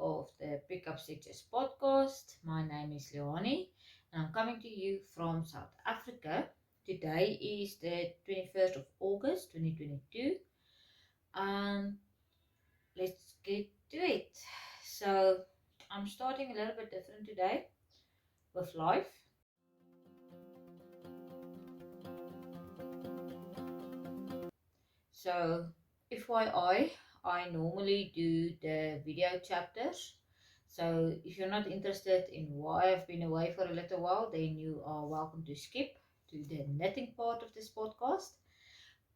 of the Pick Up Stitches podcast. My name is Yarnie and I'm coming to you from South Africa. Today is the 21st of August 2022 and let's get to it. So I'm starting a little bit different today with life. So FYI, I normally do the video chapters. So if you're not interested in why I've been away for a little while, then you are welcome to skip to the knitting part of this podcast.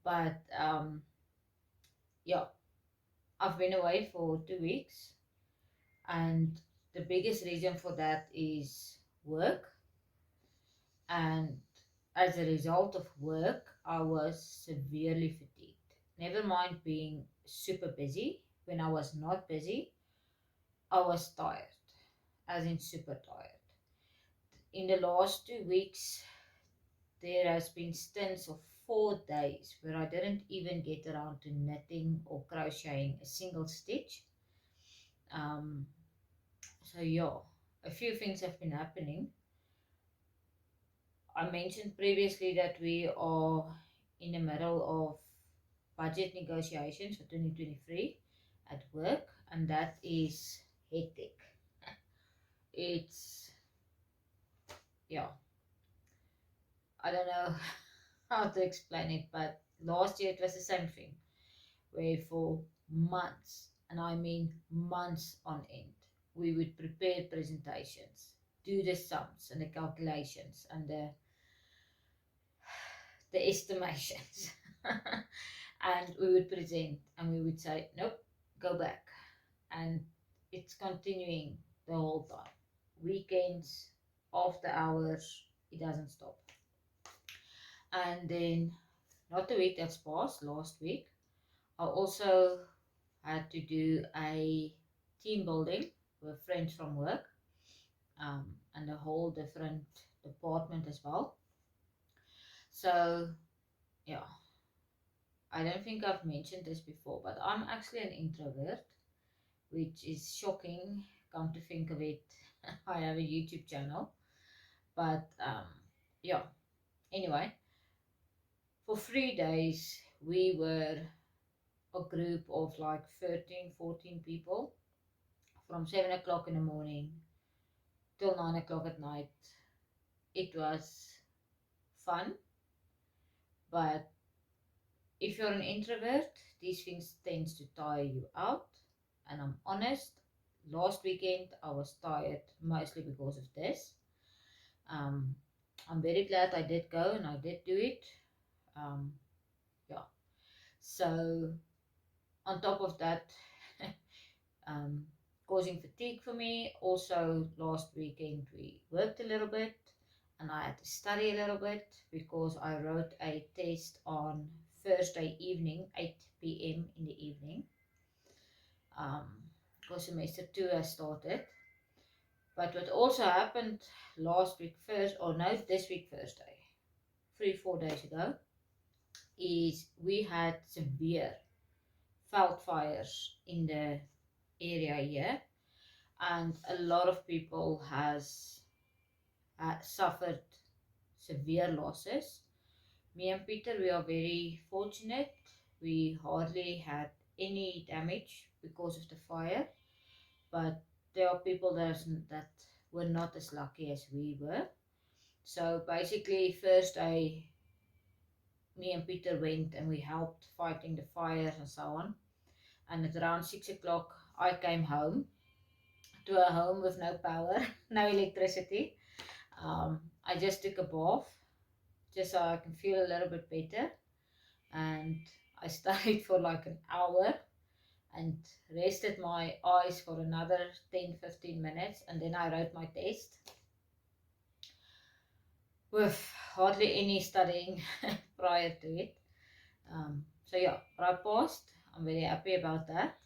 But yeah, I've been away for 2 weeks, and the biggest reason for that is work. And as a result of work, I was severely fatigued. Never mind being super busy. When I was not busy, I was tired, as in super tired. In the last 2 weeks, there has been stints of 4 days where I didn't even get around to knitting or crocheting a single stitch. So yeah, a few things have been happening. I mentioned previously that we are in the middle of budget negotiations for 2023 at work, and that is hectic. It's, yeah, I don't know how to explain it, but last year it was the same thing, where for months, and I mean months on end, we would prepare presentations, do the sums and the calculations and the estimations. And we would present and we would say, nope, go back. And it's continuing the whole time. Weekends, after hours, it doesn't stop. And then, not the week that's passed, last week, I also had to do a team building with friends from work, and a whole different department as well. So, yeah, I don't think I've mentioned this before, but I'm actually an introvert, which is shocking, come to think of it. I have a YouTube channel, but yeah, anyway, for 3 days, we were a group of like 13, 14 people from 7 o'clock in the morning till 9 o'clock at night. It was fun, but if you're an introvert, these things tend to tire you out. And I'm honest, last weekend I was tired mostly because of this. I'm very glad I did go and I did do it. Yeah. So on top of that, causing fatigue for me. Also last weekend we worked a little bit and I had to study a little bit because I wrote a test on Thursday evening, 8 p.m. in the evening, because semester 2 has started. But what also happened last week this week Thursday, 3-4 days ago, is we had severe veld fires in the area here, and a lot of people has suffered severe losses. Me and Peter, we are very fortunate. We hardly had any damage because of the fire, but there are people that were not as lucky as we were. So basically, first me and Peter went and we helped fighting the fires and so on. And at around 6 o'clock, I came home to a home with no power, no electricity. I just took a bath just so I can feel a little bit better, and I studied for like an hour and rested my eyes for another 10-15 minutes, and then I wrote my test with hardly any studying prior to it. So yeah, I passed. I'm very happy about that.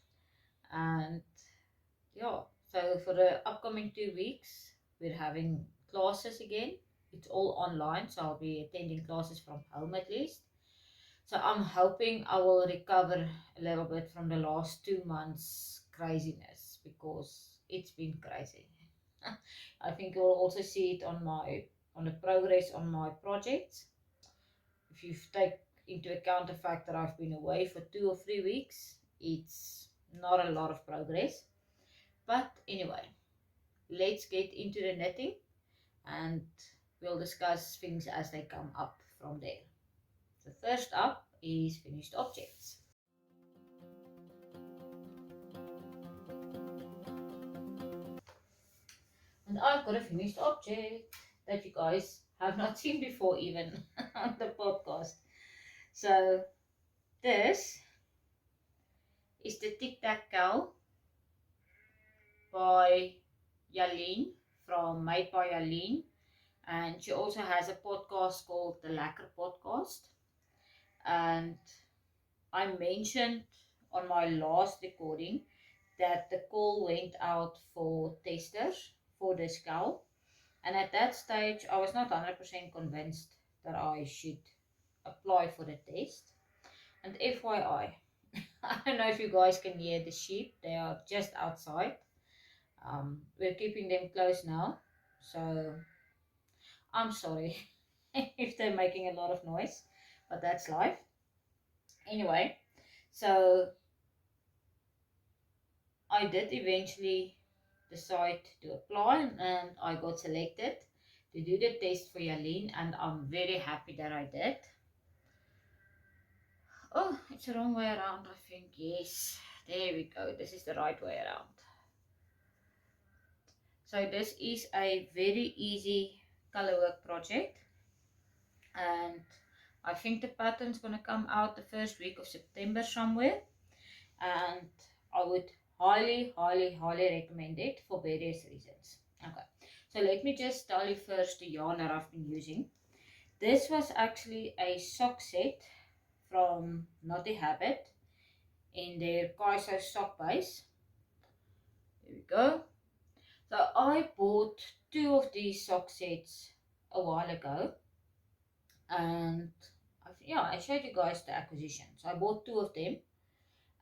And yeah, so for the upcoming 2 weeks, we're having classes again. It's all online, so I'll be attending classes from home at least. So I'm hoping I will recover a little bit from the last 2 months craziness, updates because it's been crazy. I think you'll also see it on the progress on my projects. If you take into account the fact that I've been away for 2 or 3 weeks, it's not a lot of progress. But anyway, let's get into the knitting and we'll discuss things as they come up from there. So first up is finished objects. And I've got a finished object that you guys have not seen before even on the podcast. So this is the Tic Tac Cow by Jalene, from Made by Jalene. And she also has a podcast called the Lekker Podcast. And I mentioned on my last recording that the call went out for testers for this cow. And at that stage, I was not 100% convinced that I should apply for the test. And FYI, I don't know if you guys can hear the sheep. They are just outside. We're keeping them close now. So I'm sorry if they're making a lot of noise, but that's life. Anyway, so I did eventually decide to apply and I got selected to do the test for Jalene, and I'm very happy that I did. Oh, it's the wrong way around, I think. Yes, there we go. This is the right way around. So this is a very easy color work project, and I think the pattern's going to come out the first week of September somewhere, and I would highly recommend it for various reasons. Okay, so let me just tell you first the yarn that I've been using. This was actually a sock set from Knotty Habit in their Kaiso sock base. There we go. So I bought 2 of these sock sets a while ago, and I showed you guys the acquisition. So I bought 2 of them,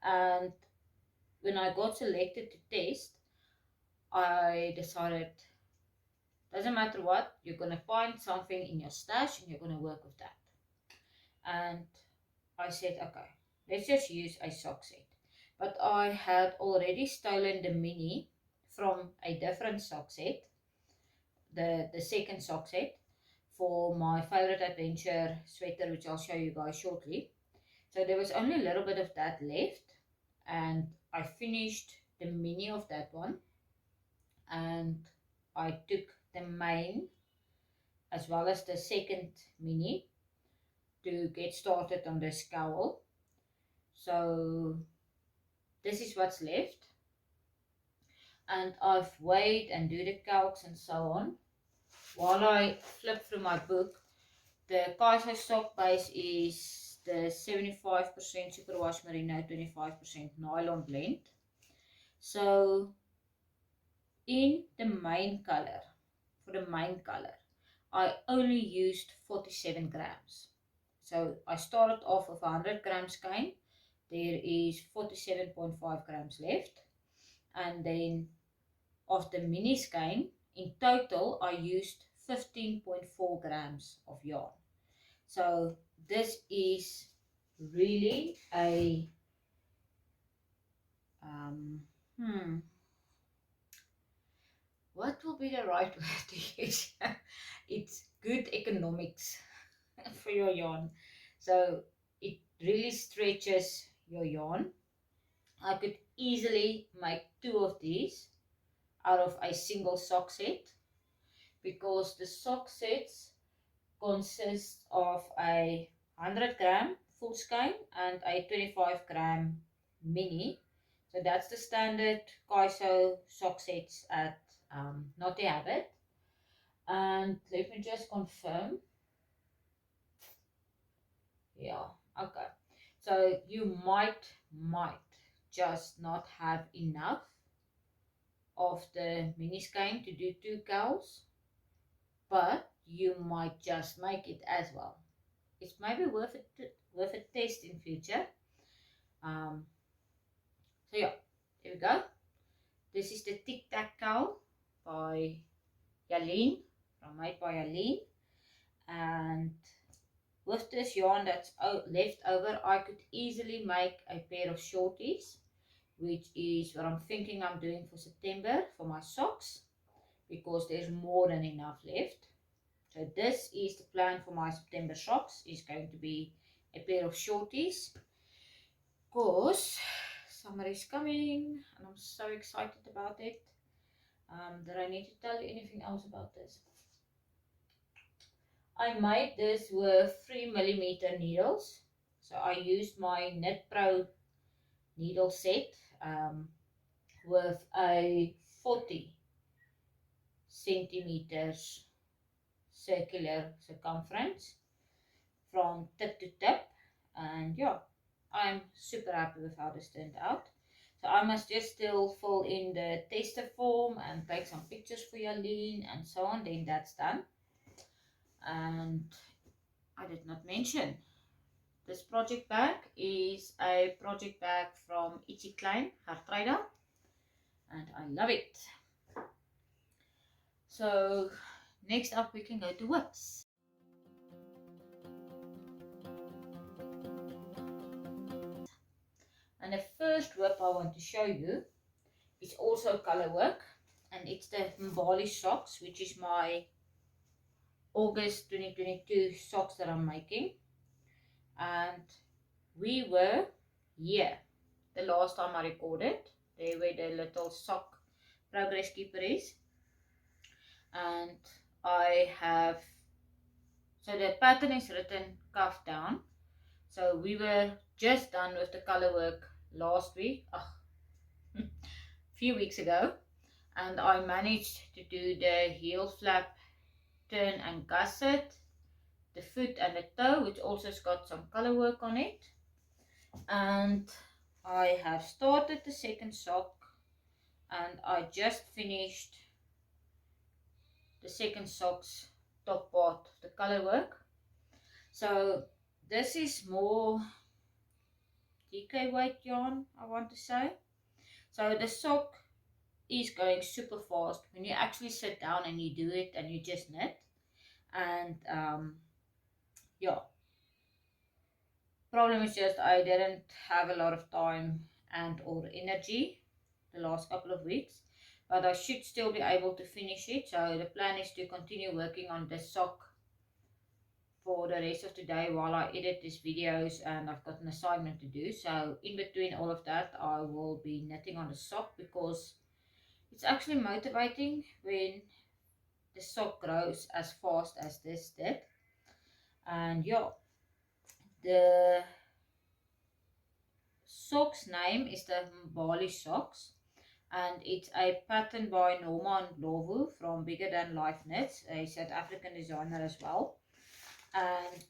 and when I got selected to test, I decided, doesn't matter what, you're going to find something in your stash and you're going to work with that. And I said, okay, let's just use a sock set. But I had already stolen the mini from a different sock set, the second sock set, for my favorite adventure sweater, which I'll show you guys shortly. So there was only a little bit of that left, and I finished the mini of that one, and I took the main as well as the second mini to get started on this cowl. So this is what's left, and I've weighed and do the calcs and so on while I flip through my book. The Kaiso stock base is the 75% superwash merino, 25% nylon blend. So in the main color, for the main color, I only used 47 grams. So I started off with 100 grams skein. There is 47.5 grams left. And then of the mini skein, in total I used 15.4 grams of yarn. So this is really a what will be the right word to use? It's good economics for your yarn. So it really stretches your yarn. I could easily make 2 of these out of a single sock set, because the sock sets consist of a 100 gram full skein and a 25 gram mini. So that's the standard Kaiso sock sets at Knotty Habit. And let me just confirm. Yeah, okay. So you might just not have enough of the mini skein to do 2 cows, but you might just make it as well. It's maybe worth a test in future. So yeah, there we go. this is the Tic Tac Cow by Jalene, made by Jalene. And with this yarn that's left over, I could easily make a pair of shorties, which is what I'm thinking I'm doing for September for my socks, because there's more than enough left. So this is the plan for my September socks, is going to be a pair of shorties, because summer is coming and I'm so excited about it. Did I need to tell you anything else about this? I made this with 3mm needles. So I used my Knit Pro needle set with a 40 centimeters circular circumference from tip to tip, and yeah, I'm super happy with how this turned out. So I must just still fill in the tester form and take some pictures for Jalene and so on, then that's done. And I did not mention, this project bag is a project bag from Ietsie Klein, Getruida, and I love it. So next up we can go to whips. And the first whip I want to show you is also color work, and it's the Mbali socks, which is my August 2022 socks that I'm making. And we were here the last time I recorded. There where the little sock progress keeper is, and I have, so the pattern is written cuff down. So we were just done with the color work last week, few weeks ago, and I managed to do the heel flap turn and gusset, the foot and the toe, which also has got some color work on it. And I have started the second sock, and I just finished the second sock's top part of the color work. So this is more DK weight yarn, I want to say. So the sock is going super fast when you actually sit down and you do it and you just knit. And yeah, problem is just I didn't have a lot of time and or energy the last couple of weeks, but I should still be able to finish it. So the plan is to continue working on the sock for the rest of the day while I edit these videos, and I've got an assignment to do. So in between all of that, I will be knitting on the sock, because it's actually motivating when the sock grows as fast as this did. And yeah, the sock's name is the Mbali socks, and it's a pattern by Noma and Ndlovu from Bigger Than Life Knits, a South African designer as well. And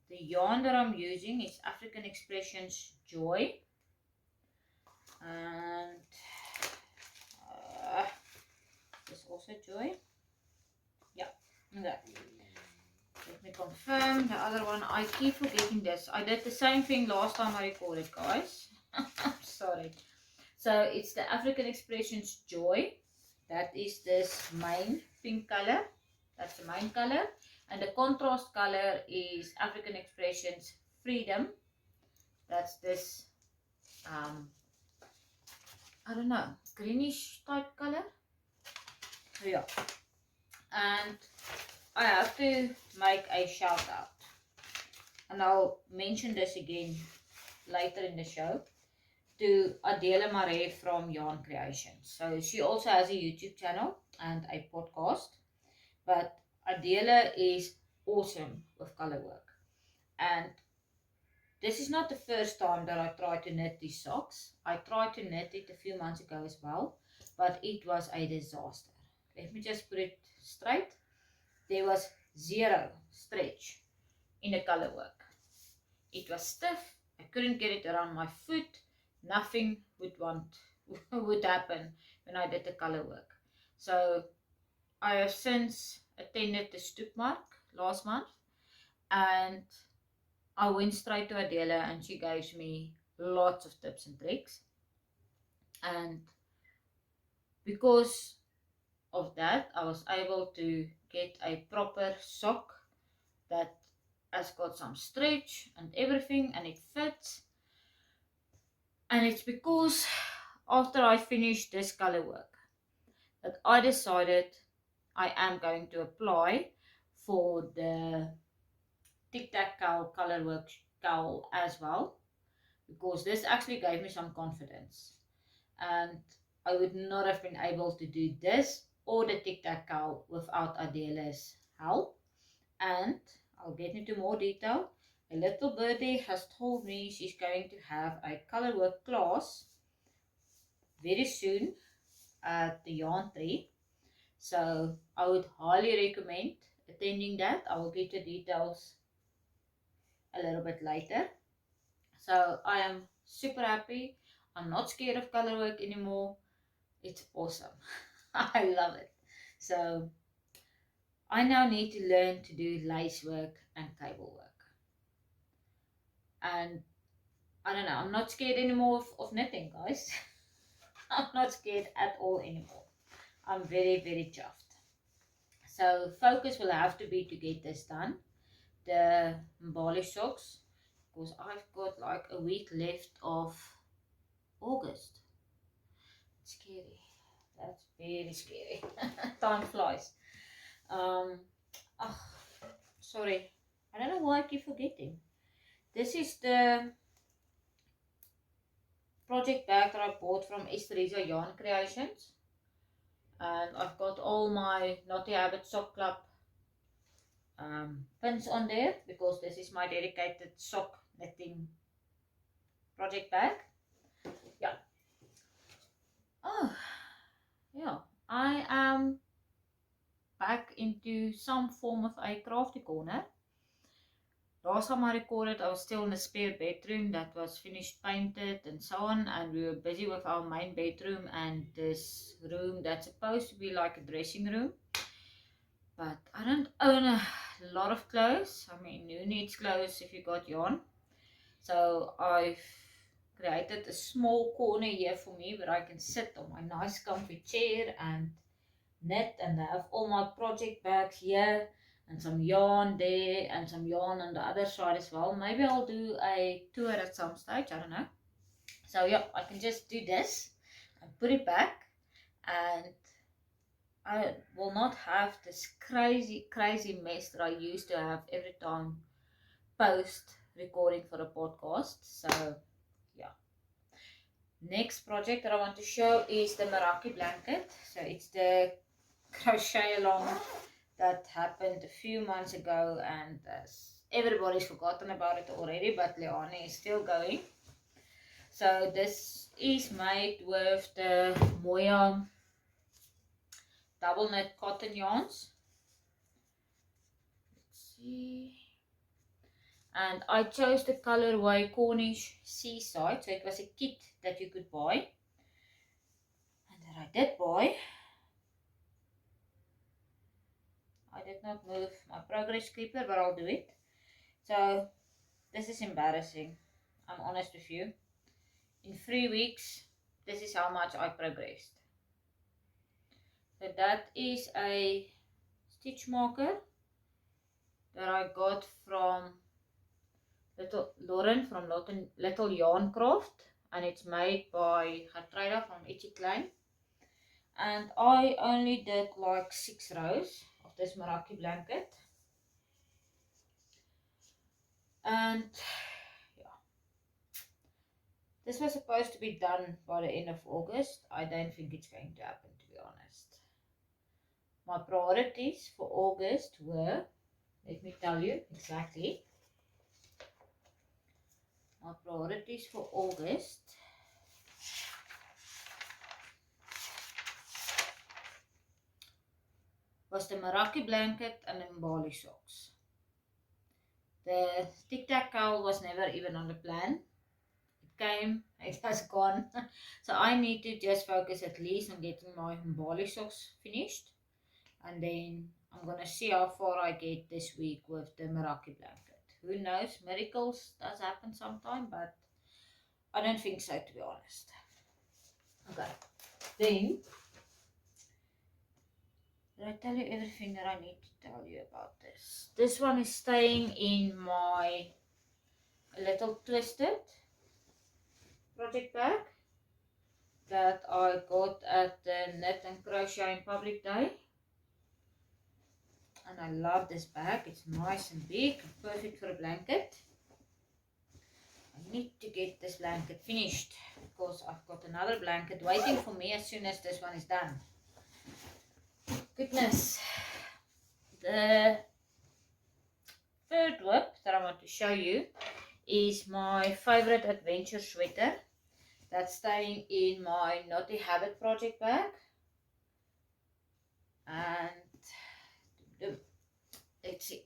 the yarn that I'm using is African Expressions Joy, and this also Joy. Yeah, okay. Let me confirm the other one. I keep forgetting this. I did the same thing last time I recorded, guys. Sorry. So it's the African Expressions Joy. That is this main pink color. That's the main color. And the contrast color is African Expressions Freedom. That's this, I don't know, greenish type color. Yeah. And I have to make a shout out, and I'll mention this again later in the show, to Adele Marais from YarnCreations. So she also has a YouTube channel and a podcast, but Adele is awesome with color work. And this is not the first time that I tried to knit these socks. I tried to knit it a few months ago as well, but it was a disaster. Let me just put it straight. There was zero stretch in the color work. It was stiff. I couldn't get it around my foot. Nothing would happen when I did the color work. So I have since attended the Stoepmark last month, and I went straight to Adele, and she gave me lots of tips and tricks. And because of that, I was able to get a proper sock that has got some stretch and everything, and it fits. And it's because after I finished this color work that I decided I am going to apply for the tic-tac-toe color work cowl as well, because this actually gave me some confidence, and I would not have been able to do this or the tic-tac-toe without Adele's help. And I'll get into more detail. A little birdie has told me she's going to have a color work class very soon at the yarn tree, so I would highly recommend attending that. I will get the details a little bit later. So I am super happy. I'm not scared of color work anymore. It's awesome. I love it. So I now need to learn to do lace work and cable work. And I don't know, I'm not scared anymore of knitting, guys. I'm not scared at all anymore. I'm very, very chuffed. So focus will have to be to get this done. The Mbali socks, because I've got like a week left of August. Scary. That's very scary. Time flies. Oh, sorry. I don't know why I keep forgetting. This is the project bag that I bought from Esteresa YarnCreations. And I've got all my Knotty Habit sock club pins on there, because this is my dedicated sock knitting project bag. Yeah. Oh, yeah. I am back into some form of a crafty corner. Last time I recorded, I was still in a spare bedroom that was finished painted and so on, and we were busy with our main bedroom and this room that's supposed to be like a dressing room. But I don't own a lot of clothes. I mean, who needs clothes if you got yarn? So I've created a small corner here for me where I can sit on my nice comfy chair and knit, and have all my project bags here, and some yarn there, and some yarn on the other side as well. Maybe I'll do a tour at some stage, I don't know. So yeah, I can just do this and put it back, and I will not have this crazy mess that I used to have every time post recording for a podcast. So yeah. Next project that I want to show is the Meraki blanket. So it's the Crochet-a-long that happened a few months ago, and everybody's forgotten about it already, but Yarnie is still going. So this is made with the Moya double knit cotton yarns. Let's see. And I chose the colorway Cornish Seaside, so it was a kit that you could buy, and that I did buy. I did not move my progress clipper, but I'll do it. So this is embarrassing, I'm honest with you. In 3 weeks, this is how much I progressed. So that is a stitch marker that I got from Lauren from Little Yarn Croft, and it's made by Getruida from Ietsie Klein. And I only did like 6 rows of this Meraki blanket. And yeah, this was supposed to be done by the end of August. I don't think it's going to happen, to be honest. My priorities for August were, let me tell you exactly. My priorities for August was the Meraki blanket and the Mbali socks. The tic-tac-toe was never even on the plan. It came, it has gone. So I need to just focus at least on getting my Mbali socks finished. And then I'm going to see how far I get this week with the Meraki blanket. Who knows, miracles does happen sometime, but I don't think so, to be honest. Okay, then did I tell you everything that I need to tell you about this? This one is staying in my little twisted project bag that I got at the Knit and Crochet in Public Day. And I love this bag. It's nice and big, perfect for a blanket. I need to get this blanket finished because I've got another blanket waiting for me as soon as this one is done. Goodness. The third whip that I want to show you is my favorite adventure sweater that's staying in my Knotty Habit project bag. And let's see.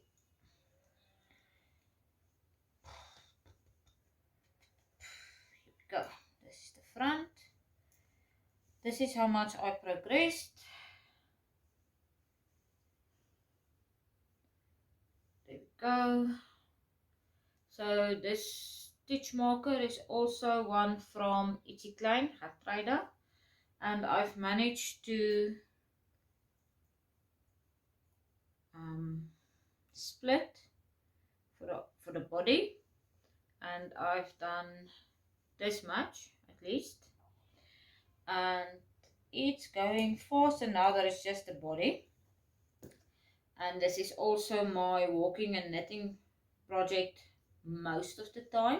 Here we go. This is the front. This is how much I progressed. There we go. So this stitch marker is also one from Ietsie Klein, Getruida, and I've managed to split for the body, and I've done this much at least, and it's going faster now that it's just the body. And this is also my walking and knitting project most of the time.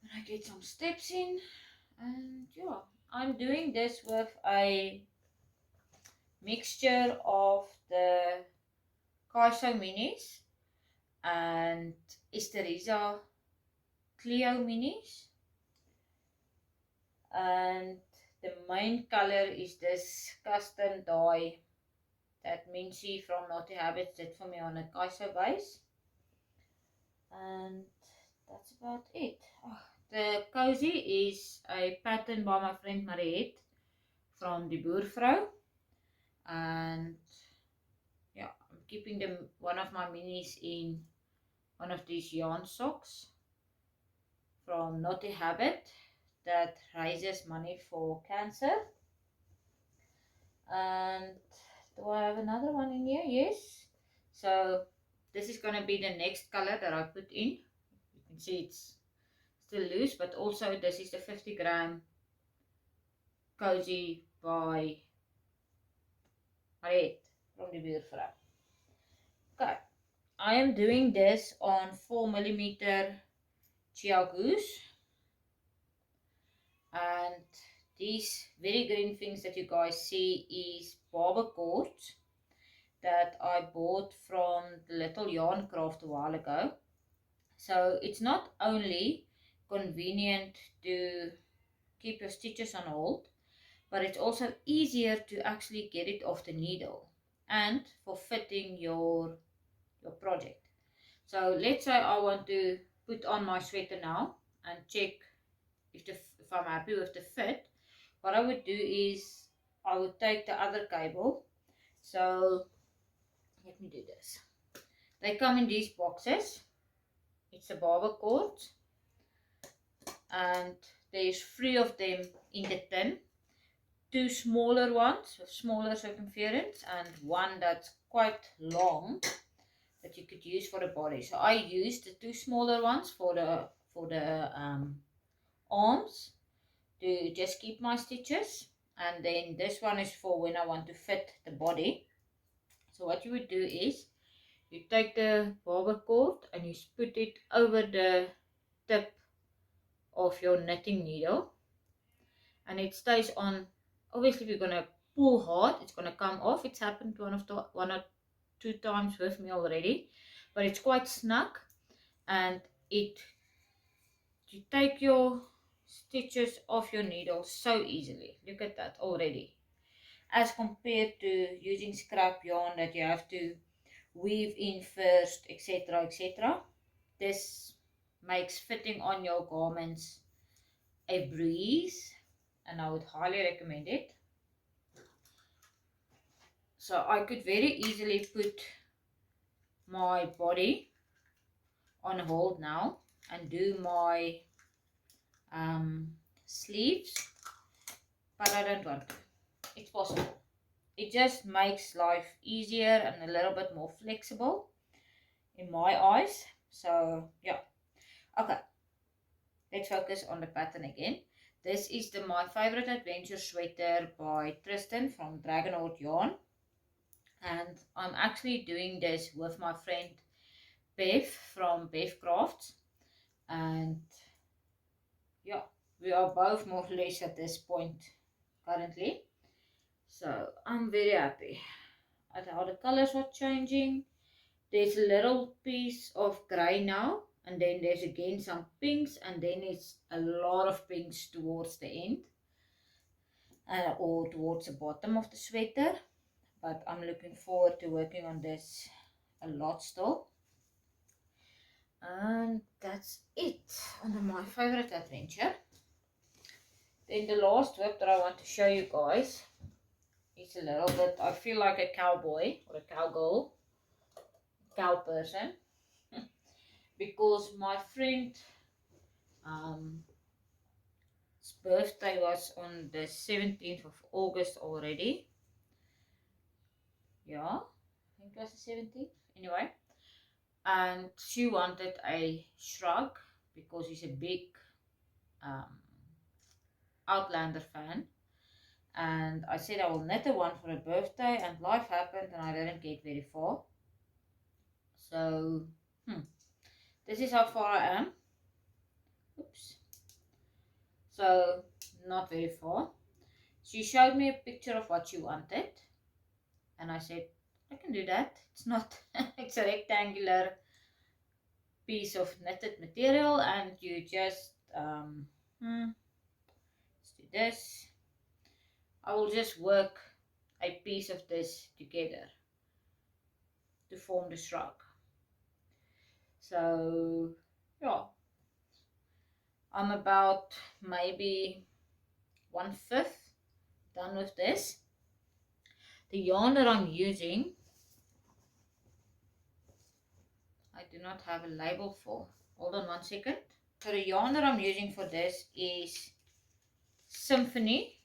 And I get some steps in, and yeah, I'm doing this with a mixture of the Kaiso minis and Esteresa Clio minis, and the main color is this custom dye that Miensie from Knotty Habit did for me on a Kaiso base, and that's about it. The cozy is a pattern by my friend Mariette from Die Boervrou, and yeah, I'm keeping one of my minis in one of these yarn socks from Knotty Habit that raises money for cancer. And do I have another one in here? Yes. So this is going to be the next color that I put in. You can see it's still loose, but also this is the 50 gram cozy by Mariette from Die Boervrou. Okay, I am doing this on 4mm Chiagoos, and these very green things that you guys see is barber cords that I bought from the little yarn craft a while ago. So it's not only convenient to keep your stitches on hold, but it's also easier to actually get it off the needle and for fitting your project. So let's say I want to put on my sweater now and check if I'm happy with the fit. What I would do is I would take the other cable. So let me do this. They come in these boxes. It's a barber cord, and there's 3 of them in the tin. 2 smaller ones with smaller circumference, and one that's quite long that you could use for the body. So I used the 2 smaller ones for the arms to just keep my stitches, and then this one is for when I want to fit the body. So what you would do is you take the barber cord and you put it over the tip of your knitting needle, and it stays on. Obviously, if you're going to pull hard, it's going to come off. It's happened one or 2 times with me already, but it's quite snug, and you take your stitches off your needle so easily. Look at that already, as compared to using scrap yarn that you have to weave in first, etc, etc. This makes fitting on your garments a breeze, and I would highly recommend it. So I could very easily put my body on hold now and do my sleeves, but I don't want to. It's possible. It just makes life easier and a little bit more flexible in my eyes. So yeah, okay, let's focus on the pattern again. This is my favorite adventure sweater by Tristan from Dragonheart Yarn, and I'm actually doing this with my friend Bev from Bev Crafts, and yeah, we are both more or less at this point currently, so I'm very happy at how the colors are changing. There's a little piece of grey now, and then there's again some pinks, and then it's a lot of pinks towards the end, or towards the bottom of the sweater. But I'm looking forward to working on this a lot still. And that's it under my favorite adventure. Then the last whip that I want to show you guys is a little bit, I feel like a cowboy or a cowgirl, cow person, because my friend his birthday was on the 17th of August already. Yeah, I think it was the 17th. Anyway, and she wanted a shrug because she's a big Outlander fan. And I said I will knit her one for her birthday, and life happened and I didn't get very far. So, this is how far I am. Oops. So, not very far. She showed me a picture of what she wanted, and I said, I can do that. It's not, it's a rectangular piece of knitted material, and you just, let's do this. I will just work a piece of this together to form the shrug. So, yeah, I'm about maybe 1/5 done with this. The yarn that I'm using, I do not have a label for. Hold on 1 second. So the yarn that I'm using for this is Symphony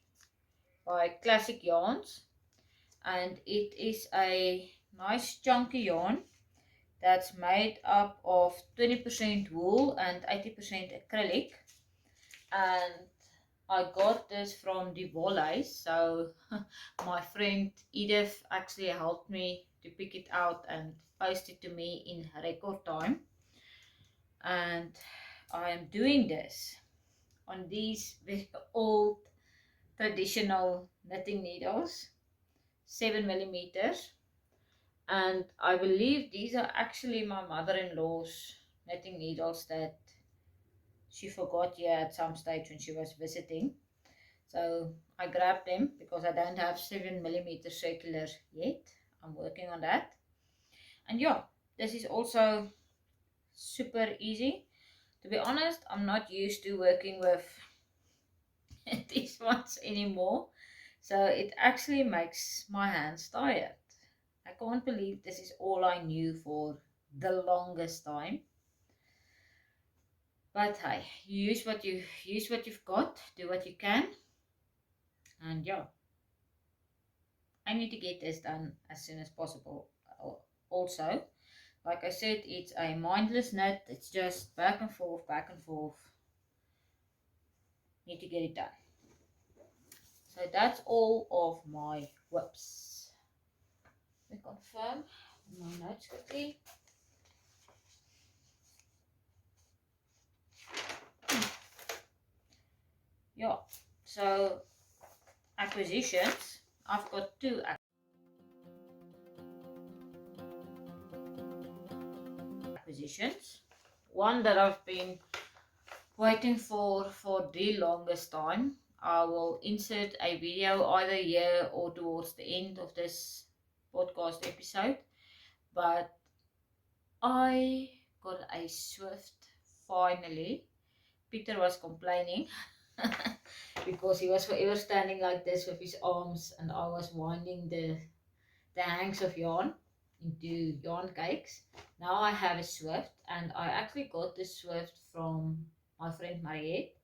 by Classic Yarns, and it is a nice chunky yarn that's made up of 20% wool and 80% acrylic. And I got this from Die Wolhuis, so my friend Edith actually helped me to pick it out and post it to me in record time. And I am doing this on these very old traditional knitting needles, 7mm, and I believe these are actually my mother-in-law's knitting needles that she forgot here at some stage when she was visiting. So I grabbed them because I don't have 7mm circular yet. I'm working on that. And yeah, this is also super easy. To be honest, I'm not used to working with these ones anymore, so it actually makes my hands tired. I can't believe this is all I knew for the longest time. But hey, use what you've got, do what you can, and yeah, I need to get this done as soon as possible. Also, like I said, it's a mindless knit. It's just back and forth, back and forth. Need to get it done. So that's all of my whips. Let me confirm my notes quickly. Yeah, so acquisitions. I've got 2 acquisitions. One that I've been waiting for the longest time. I will insert a video either here or towards the end of this podcast episode. But I got a Swift finally. Peter was complaining because he was forever standing like this with his arms, and I was winding the hanks of yarn into yarn cakes. Now I have a Swift, and I actually got this Swift from my friend Mariette,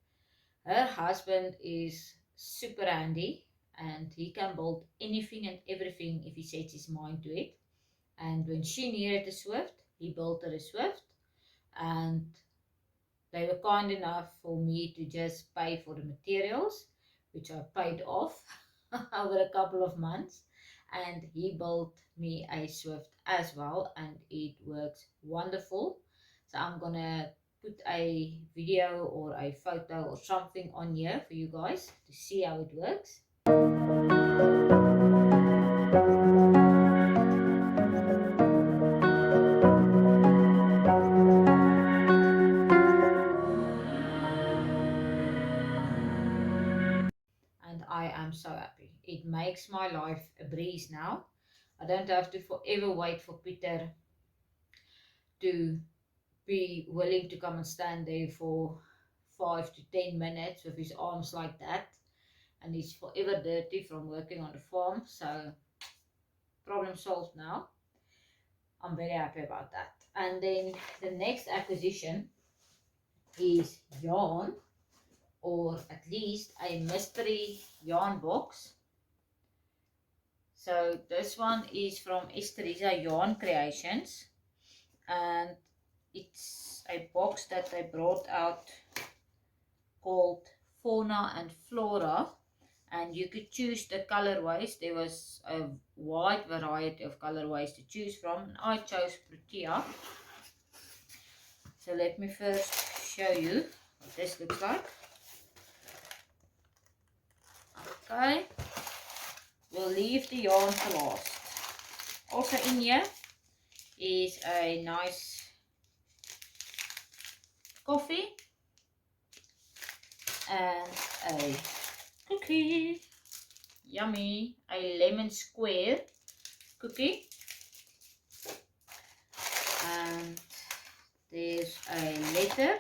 Her husband is super handy and he can build anything and everything if he sets his mind to it. And when she needed a swift, he built her a swift, and they were kind enough for me to just pay for the materials, which I paid off over a couple of months. And he built me a swift as well, and it works wonderful. So I'm gonna put a video or a photo or something on here for you guys to see how it works. And I am so happy. It makes my life a breeze now. I don't have to forever wait for Peter to be willing to come and stand there for 5 to 10 minutes with his arms like that, and he's forever dirty from working on the farm. So problem solved now. I'm very happy about that. And then the next acquisition is yarn, or at least a mystery yarn box. So this one is from Esteresa YarnCreations, and it's a box that they brought out called Fauna and Flora, and you could choose the colorways. There was a wide variety of colorways to choose from, and I chose Protea. So let me first show you what this looks like. Okay, we'll leave the yarn for last. Also in here is a nice coffee and a cookie. Yummy. A lemon square cookie. And there's a letter.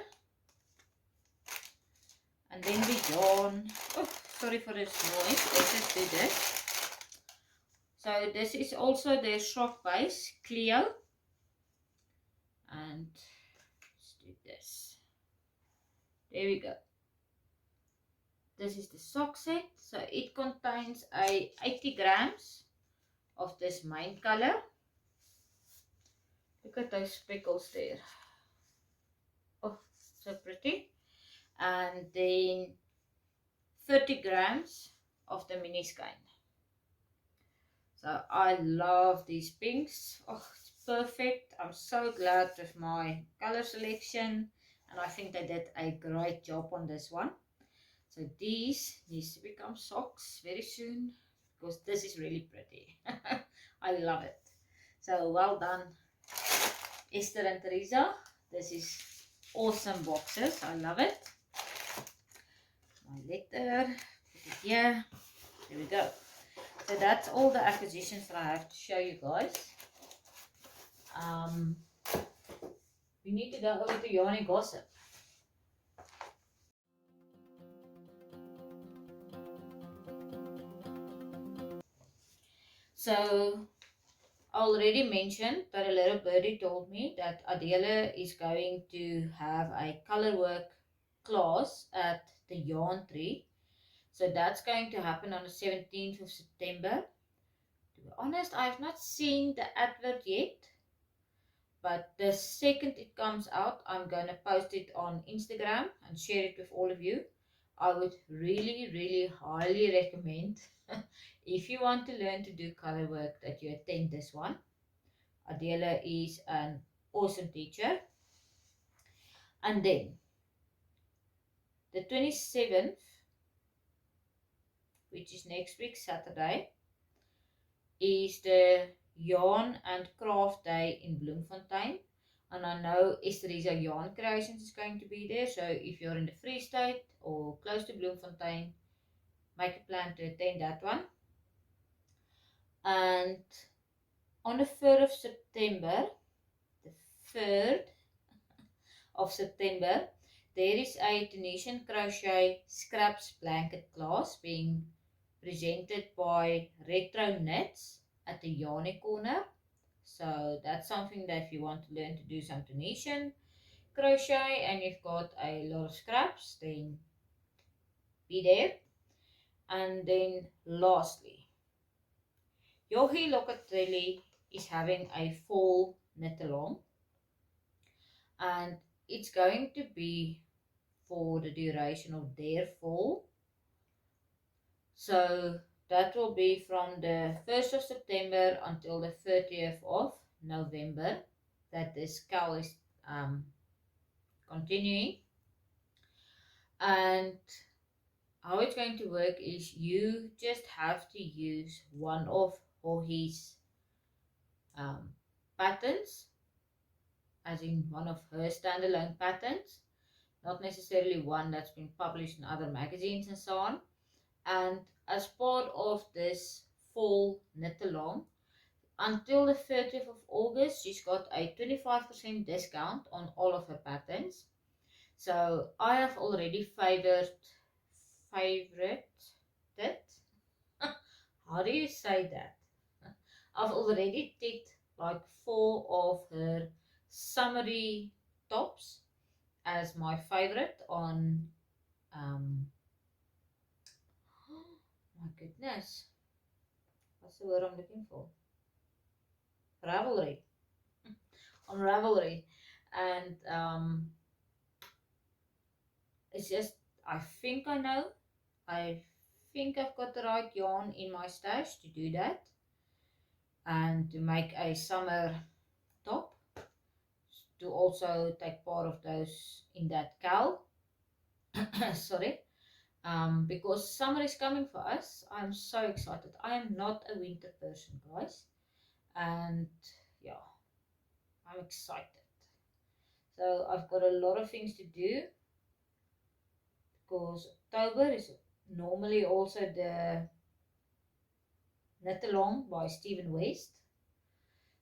And then we yarn. Oh, sorry for this noise. Let's just do this. So this is also their sock base, Cleo. And let's do this. There we go. This is the sock set. So it contains 80 grams of this main color. Look at those speckles there. Oh, so pretty. And then 30 grams of the mini skein. So I love these pinks. Oh, it's perfect. I'm so glad with my color selection, and I think they did a great job on this one. So these needs to become socks very soon, because this is really pretty. I love it. So well done, Esther and Teresa. This is awesome boxes. I love it. My letter, put it here. There we go. So that's all the acquisitions that I have to show you guys. We need to go over to Yarnie Gossip. So I already mentioned that a little birdie told me that Adele is going to have a color work class at the Yarn Tree. So that's going to happen on the 17th of September. To be honest, I have not seen the advert yet, but the second it comes out, I'm going to post it on Instagram and share it with all of you. I would really highly recommend, if you want to learn to do color work, that you attend this one. Adele is an awesome teacher. And then the 27th, which is next week Saturday, is the Yarn and Craft Day in Bloemfontein. And I know Esteresa YarnCreations is going to be there. So if you're in the Free State or close to Bloemfontein, make a plan to attend that one. And on the 3rd of September, the 3rd of September, there is a Tunisian Crochet Scraps Blanket class being presented by Retro Knits at the Yarnie Corner. So that's something that if you want to learn to do some Tunisian crochet and you've got a lot of scraps, then be there. And then lastly, Yogi Locatelli is having a fall knit along, and it's going to be for the duration of their fall. So that will be from the 1st of September until the 30th of November that this cowl is continuing. And how it's going to work is you just have to use one of Hoard's patterns, as in one of her standalone patterns, not necessarily one that's been published in other magazines and so on. And as part of this fall knit along, until the 30th of August, she's got a 25% discount on all of her patterns. So I have already favorited. How do you say that? I've already ticked like 4 of her summery tops as my favorite on my goodness, what's the word I'm looking for? Ravelry. On Ravelry. And it's just, I think I know. I think I've got the right yarn in my stash to do that. And to make a summer top. To also take part of those in that cowl. Sorry. Because summer is coming for us. I'm so excited. I am not a winter person, guys. And yeah, I'm excited. So I've got a lot of things to do, because October is normally also the Knit Along by Stephen West.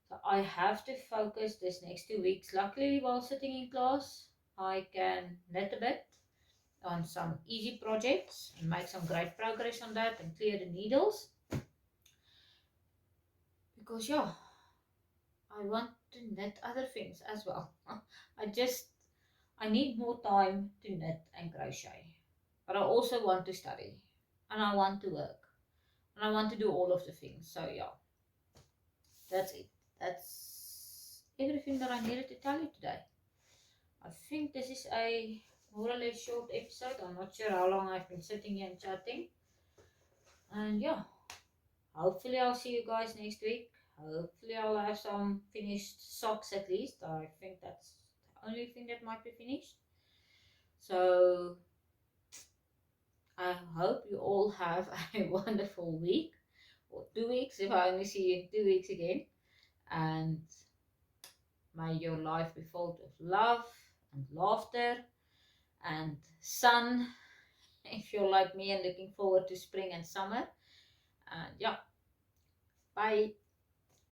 So I have to focus this next 2 weeks. Luckily, while sitting in class, I can knit a bit on some easy projects and make some great progress on that and clear the needles. Because yeah, I want to knit other things as well. I need more time to knit and crochet. But I also want to study. And I want to work. And I want to do all of the things. So yeah, that's it. That's everything that I needed to tell you today. I think this is a more or less short episode. I'm not sure how long I've been sitting here and chatting. And yeah, hopefully I'll see you guys next week. Hopefully I'll have some finished socks at least. I think that's the only thing that might be finished. So I hope you all have a wonderful week, or 2 weeks if I only see you in 2 weeks again. And may your life be full of love and laughter and sun, if you're like me and looking forward to spring and summer. And yeah, bye.